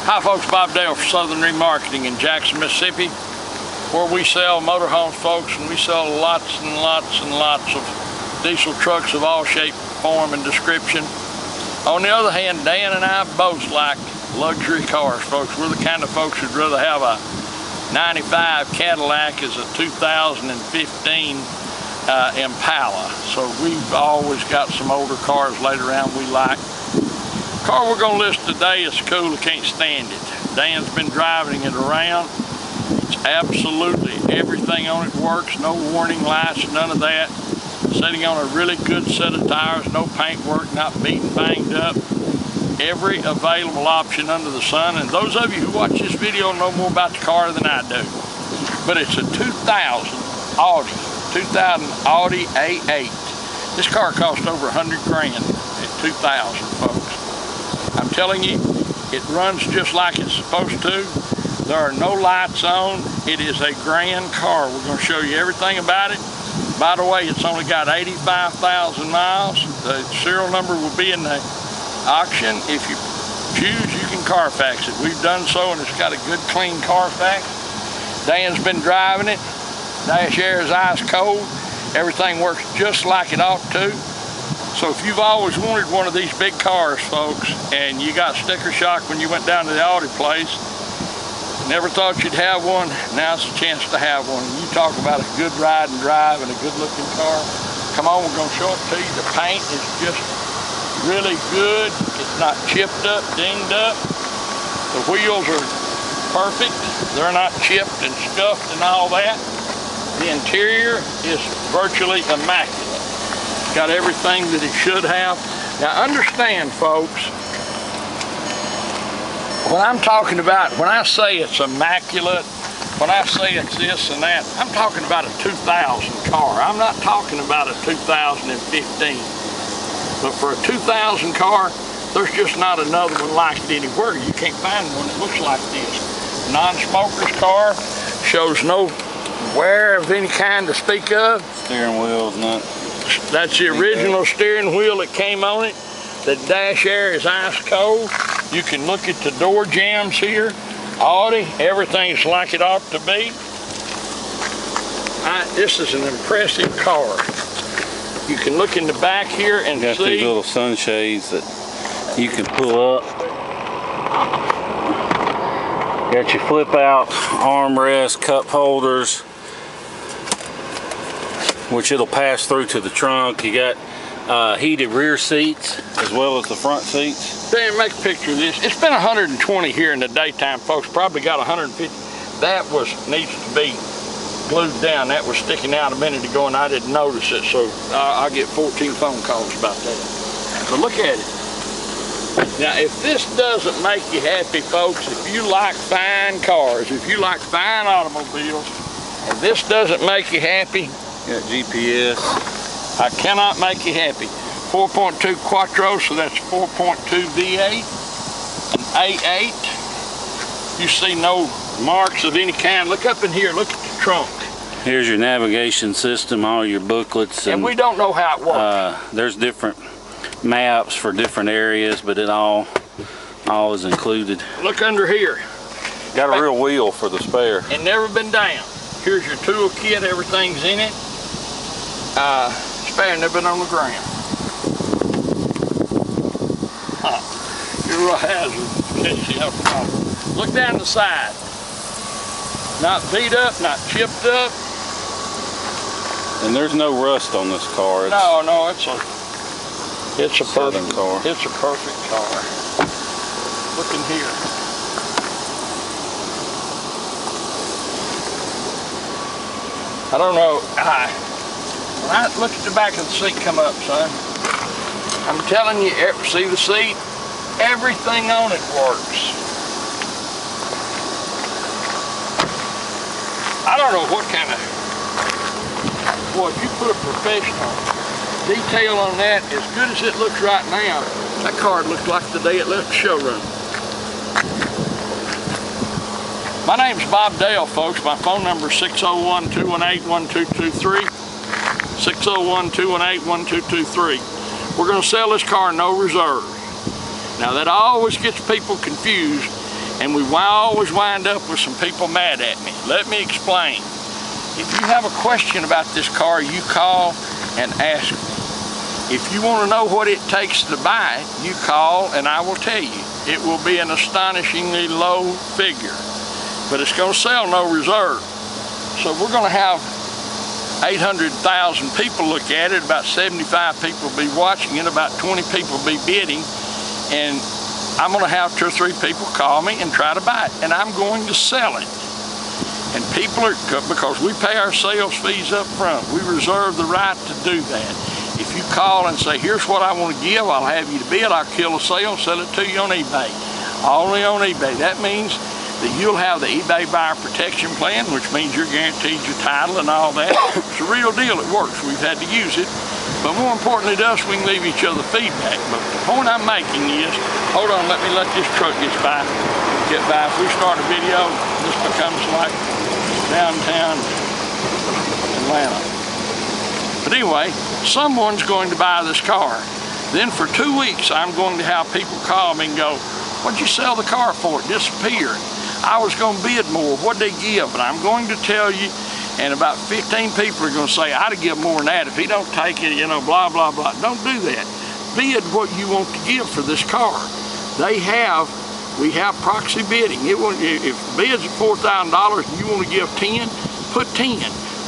Hi folks, Bob Dale for Southern Remarketing in Jackson, Mississippi, where we sell motorhomes, folks, and we sell lots and lots and lots of diesel trucks of all shape, form, and description. On the other hand, Dan and I both like luxury cars, folks. We're the kind of folks who'd rather have a 95 Cadillac as a 2015 Impala. So we've always got some older cars laid around we like. The car we're going to list today is cool, I can't stand it. Dan's been driving it around. It's absolutely everything on it works, no warning lights, none of that. Sitting on a really good set of tires, no paint work, not beaten, banged up. Every available option under the sun, and those of you who watch this video know more about the car than I do. But it's a 2000 Audi A8. This car cost over 100 grand at 2000, folks. I'm telling you, it runs just like it's supposed to. There are no lights on. It is a grand car. We're going to show you everything about it. By the way, it's only got 85,000 miles. The serial number will be in the auction. If you choose, you can Carfax it. We've done so, and it's got a good, clean Carfax. Dan's been driving it. Dash air is ice cold. Everything works just like it ought to. So if you've always wanted one of these big cars, folks, and you got sticker shock when you went down to the Audi place, never thought you'd have one, now's the chance to have one. You talk about a good ride and drive and a good looking car. Come on, we're gonna show it to you. The paint is just really good. It's not chipped up, dinged up. The wheels are perfect. They're not chipped and scuffed and all that. The interior is virtually immaculate. Got everything that it should have. Now understand, folks, when I'm talking about, when I say it's immaculate, when I say it's this and that, I'm talking about a 2000 car. I'm not talking about a 2015. But for a 2000 car, there's just not another one like it anywhere. You can't find one that looks like this. Non-smoker's car, shows no wear of any kind to speak of. Steering wheel's not. That's the original steering wheel that came on it. The dash air is ice cold. You can look at the door jambs here. Audi, everything's like it ought to be. This is an impressive car. You can look in the back here and got see. These little sunshades that you can pull up. Got your flip out armrest, cup holders, which it'll pass through to the trunk. You got heated rear seats as well as the front seats. Dan, make a picture of this. It's been 120 here in the daytime, folks. Probably got 150. That needs to be glued down. That was sticking out a minute ago and I didn't notice it, so I'll get 14 phone calls about that. But look at it. Now, if this doesn't make you happy, folks, if you like fine cars, if you like fine automobiles, and this doesn't make you happy, got GPS. I cannot make you happy. 4.2 Quattro, so that's 4.2 V8, an A8. You see no marks of any kind. Look up in here, look at the trunk. Here's your navigation system, all your booklets. And we don't know how it works. There's different maps for different areas, but it all is included. Look under here. Got a real wheel for the spare. And never been down. Here's your tool kit, everything's in it. Spare never been on the ground. You're a real hazard. Look down the side. Not beat up, not chipped up. And there's no rust on this car. No, it's a perfect car. It's a perfect car. Look in here. I don't know. When I look at the back of the seat come up, son, I'm telling you, see the seat? Everything on it works. I don't know what kind of, boy, if you put a professional detail on that, as good as it looks right now, that car looked like the day it left the showroom. My name's Bob Dale, folks. My phone number is 601-218-1223. 601-218-1223. We're going to sell this car no reserve. Now that always gets people confused And we always wind up with some people mad at me. Let me explain. If you have a question about this car, you call and ask me. If you want to know what it takes to buy it, you call and I will tell you. It will be an astonishingly low figure, but it's going to sell no reserve. So we're going to have 800,000 people look at it, about 75 people be watching it, about 20 people be bidding, and I'm going to have 2 or 3 people call me and try to buy it, and I'm going to sell it. And people are, because we pay our sales fees up front, we reserve the right to do that. If you call and say, here's what I want to give, I'll have you to bid, I'll kill a sale, sell it to you on eBay. Only on eBay. That means that you'll have the eBay buyer protection plan, which means you're guaranteed your title and all that. It's a real deal, it works. We've had to use it. But more importantly to us, we can leave each other feedback. But the point I'm making is, hold on, let me let this truck get by. If we start a video, this becomes like downtown Atlanta. But anyway, someone's going to buy this car. Then for 2 weeks, I'm going to have people call me and go, what'd you sell the car for? It disappeared. I was going to bid more. What'd they give? And I'm going to tell you, and about 15 people are going to say, I'd have given more than that. If he don't take it, you know, blah, blah, blah. Don't do that. Bid what you want to give for this car. We have proxy bidding. If the bid's at $4,000 and you want to give 10, put 10.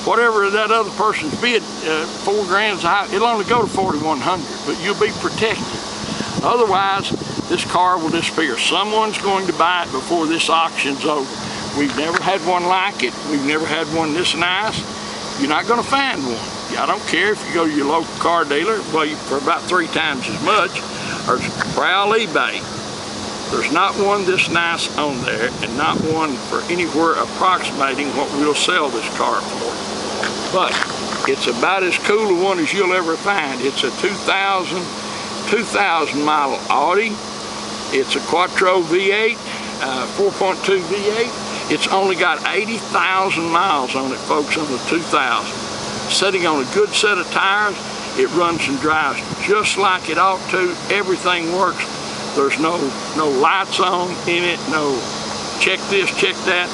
Whatever that other person's bid, 4 grand is high, it'll only go to 4,100, but you'll be protected. Otherwise, this car will disappear. Someone's going to buy it before this auction's over. We've never had one like it. We've never had one this nice. You're not going to find one. I don't care if you go to your local car dealer, well, for about 3 times as much, or prowl eBay. There's not one this nice on there, and not one for anywhere approximating what we'll sell this car for. But it's about as cool a one as you'll ever find. It's a 2,000 mile Audi. It's a Quattro V8, 4.2 V8. It's only got 80,000 miles on it, folks, on the 2000. Sitting on a good set of tires, it runs and drives just like it ought to. Everything works. There's no lights on in it, no check this, check that,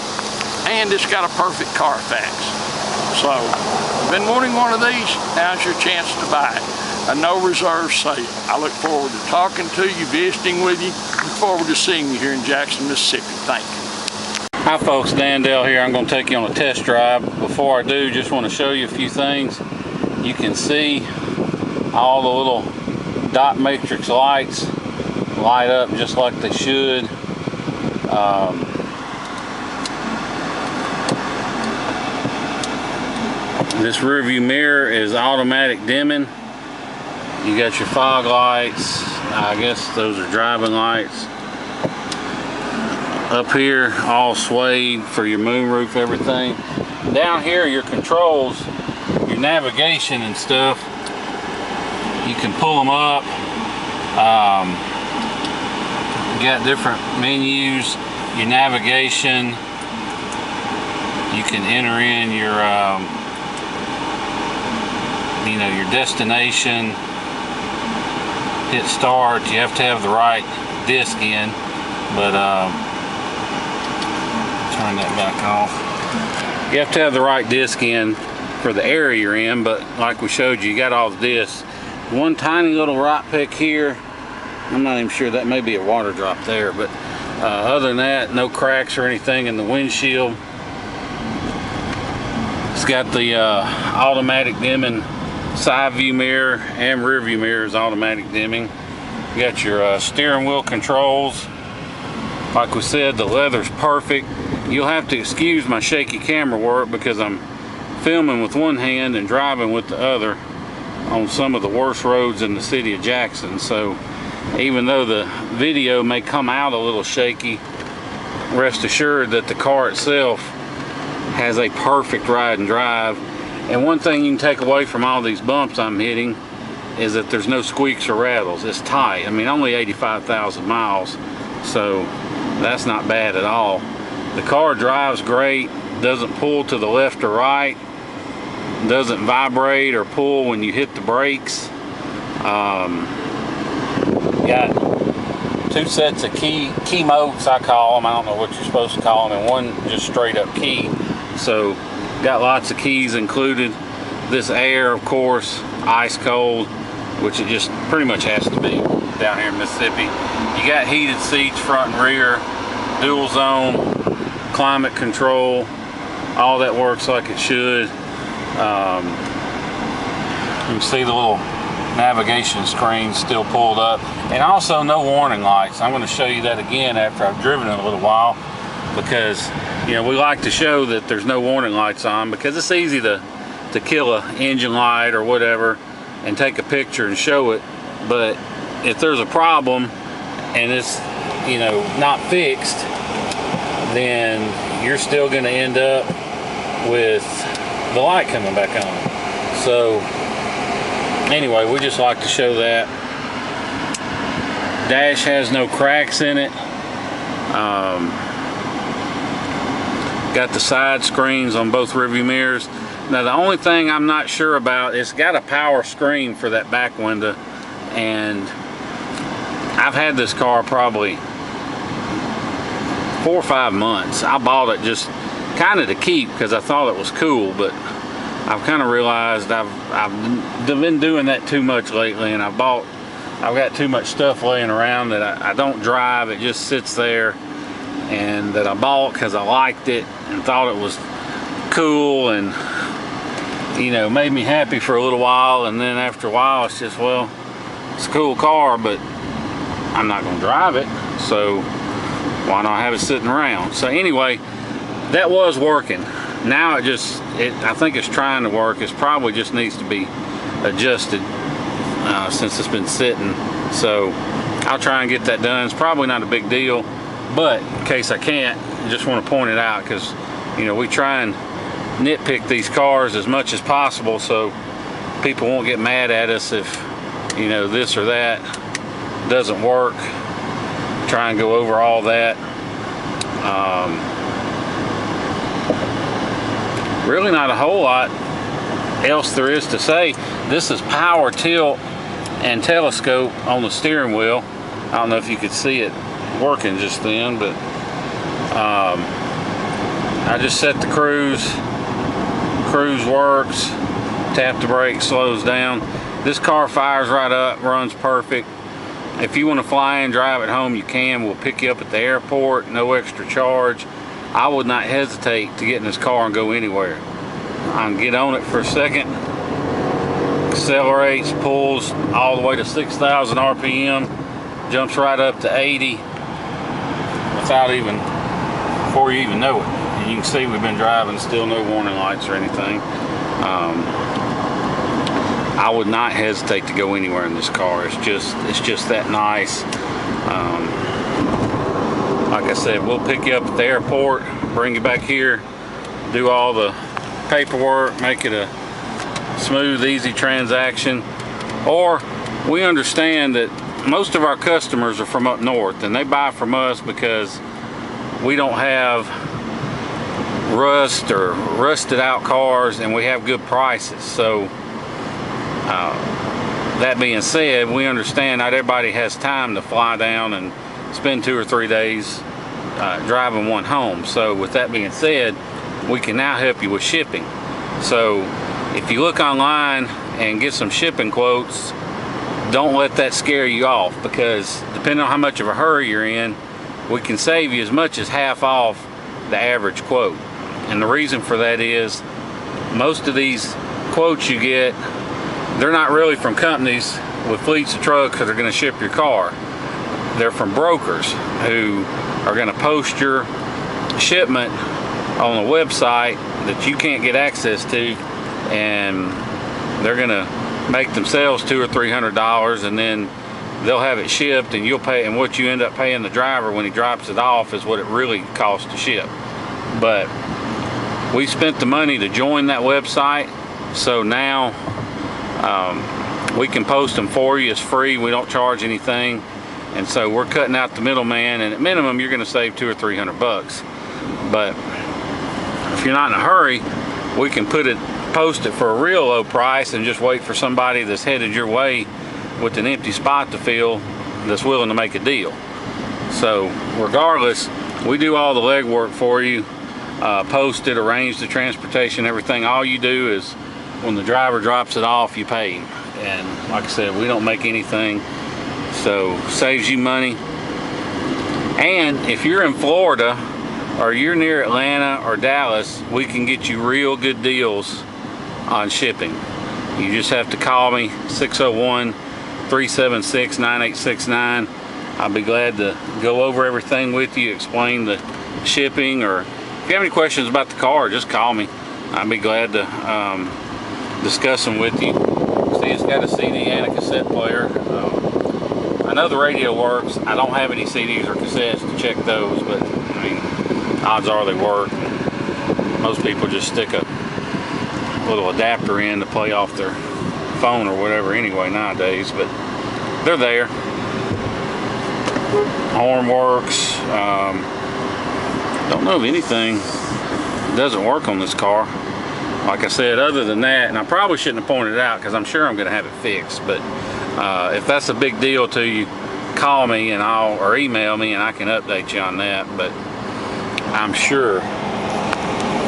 and it's got a perfect Carfax. So, been wanting one of these, now's your chance to buy it. A no reserve sale. I look forward to talking to you, visiting with you. Look forward to seeing you here in Jackson, Mississippi. Thank you. Hi folks, Dan Dale here. I'm going to take you on a test drive. Before I do, just want to show you a few things. You can see all the little dot matrix lights light up just like they should. This rear view mirror is automatic dimming. You got your fog lights. I guess those are driving lights. Up here, all suede for your moonroof, everything. Down here, your controls, your navigation and stuff. You can pull them up. You got different menus, your navigation. You can enter in your, you know, your destination. Hit start. You have to have the right disc in, but turn that back off. You have to have the right disc in for the area you're in, but like we showed you, you got all the discs. One tiny little right pick here. I'm not even sure, that may be a water drop there, but other than that, no cracks or anything in the windshield. It's got the automatic dimming side view mirror, and rear view mirror is automatic dimming. You got your steering wheel controls. Like we said, the leather's perfect. You'll have to excuse my shaky camera work because I'm filming with one hand and driving with the other on some of the worst roads in the city of Jackson. So even though the video may come out a little shaky, rest assured that the car itself has a perfect ride and drive. And one thing you can take away from all these bumps I'm hitting is that there's no squeaks or rattles. It's tight. I mean, only 85,000 miles, so that's not bad at all. The car drives great, doesn't pull to the left or right, doesn't vibrate or pull when you hit the brakes. Got two sets of key motes, I call them. I don't know what you're supposed to call them, and one just straight up key. So got lots of keys included. This air, of course, ice cold, which it just pretty much has to be down here in Mississippi. You got heated seats front and rear, dual zone, climate control, all that works like it should. You can see the little navigation screen still pulled up, and also no warning lights. I'm going to show you that again after I've driven it a little while, because you know we like to show that there's no warning lights on, because it's easy to kill a engine light or whatever and take a picture and show it. But if there's a problem and it's, you know, not fixed, then you're still going to end up with the light coming back on. So anyway, we just like to show that. Dash has no cracks in it. Got the side screens on both rearview mirrors. Now the only thing I'm not sure about, it's got a power screen for that back window, and I've had this car probably 4 or 5 months. I bought it just kind of to keep because I thought it was cool, but I've kind of realized I've been doing that too much lately, and I've got too much stuff laying around that I don't drive. It just sits there, and that I bought because I liked it and thought it was cool, and you know, made me happy for a little while, and then after a while it's just, well, it's a cool car, but I'm not going to drive it, so why not have it sitting around? So anyway, that was working. Now I think it's trying to work. It probably just needs to be adjusted since it's been sitting. So I'll try and get that done. It's probably not a big deal, but in case I can't, I just want to point it out, because you know we try and nitpick these cars as much as possible so people won't get mad at us if, you know, this or that doesn't work. Try and go over all that. Really not a whole lot else there is to say. This is power tilt and telescope on the steering wheel. I don't know if you could see it working just then, but I just set the cruise works, tap the brake, slows down. This car fires right up, runs perfect. If you want to fly and drive it home, you can. We'll pick you up at the airport, no extra charge. I would not hesitate to get in this car and go anywhere. I can get on it for a second, accelerates, pulls all the way to 6,000 RPM, jumps right up to 80 before you even know it. And you can see we've been driving, still no warning lights or anything. I would not hesitate to go anywhere in this car. It's just that nice. Like I said, we'll pick you up at the airport, bring you back here, do all the paperwork, make it a smooth, easy transaction. Or we understand that most of our customers are from up north, and they buy from us because we don't have rust or rusted out cars, and we have good prices. So that being said, we understand not everybody has time to fly down and spend 2 or 3 days driving one home. So with that being said, we can now help you with shipping. So if you look online and get some shipping quotes, don't let that scare you off, because depending on how much of a hurry you're in, we can save you as much as half off the average quote. And the reason for that is most of these quotes you get, they're not really from companies with fleets of trucks that are going to ship your car. They're from brokers who are going to post your shipment on a website that you can't get access to, and they're going to make themselves $200 or $300, and then they'll have it shipped, and you'll pay, and what you end up paying the driver when he drops it off is what it really costs to ship. But we spent the money to join that website, so now we can post them for you. It's free. We don't charge anything, and so we're cutting out the middleman, and at minimum you're going to save $200 or $300. But if you're not in a hurry, we can post it for a real low price and just wait for somebody that's headed your way with an empty spot to fill that's willing to make a deal. So regardless, we do all the legwork for you, post it, arrange the transportation, everything. All you do is when the driver drops it off, you pay him. And like I said, we don't make anything, so saves you money. And if you're in Florida or you're near Atlanta or Dallas, we can get you real good deals on shipping. You just have to call me, 601-376-9869. I'll be glad to go over everything with you, explain the shipping, or if you have any questions about the car, just call me. I'll be glad to discuss them with you. See, it's got a CD and a cassette player. I know the radio works. I don't have any CDs or cassettes to check those, but I mean, odds are they work. Most people just stick a little adapter in to play off their phone or whatever anyway nowadays, but they're there. Horn works. Don't know of anything that doesn't work on this car. Like I said, other than that, and I probably shouldn't have pointed it out because I'm sure I'm going to have it fixed, but if that's a big deal to you, call me and or email me and I can update you on that, but I'm sure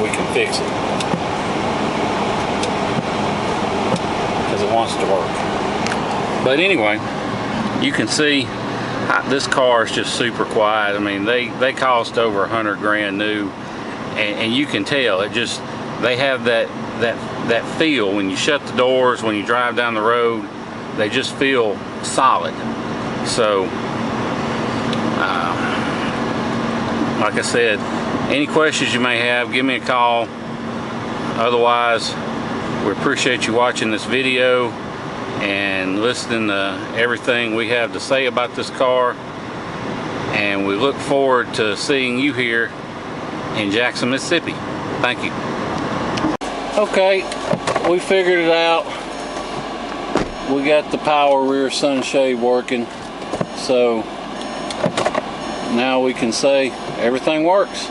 we can fix it because it wants to work. But anyway, you can see this car is just super quiet. I mean, they cost over 100 grand new, and you can tell it just, they have that feel when you shut the doors, when you drive down the road, they just feel solid. So like I said, any questions you may have, give me a call. Otherwise, we appreciate you watching this video and listening to everything we have to say about this car, and we look forward to seeing you here in Jackson, Mississippi. Thank you. Okay, we figured it out. We got the power rear sunshade working, so now we can say everything works.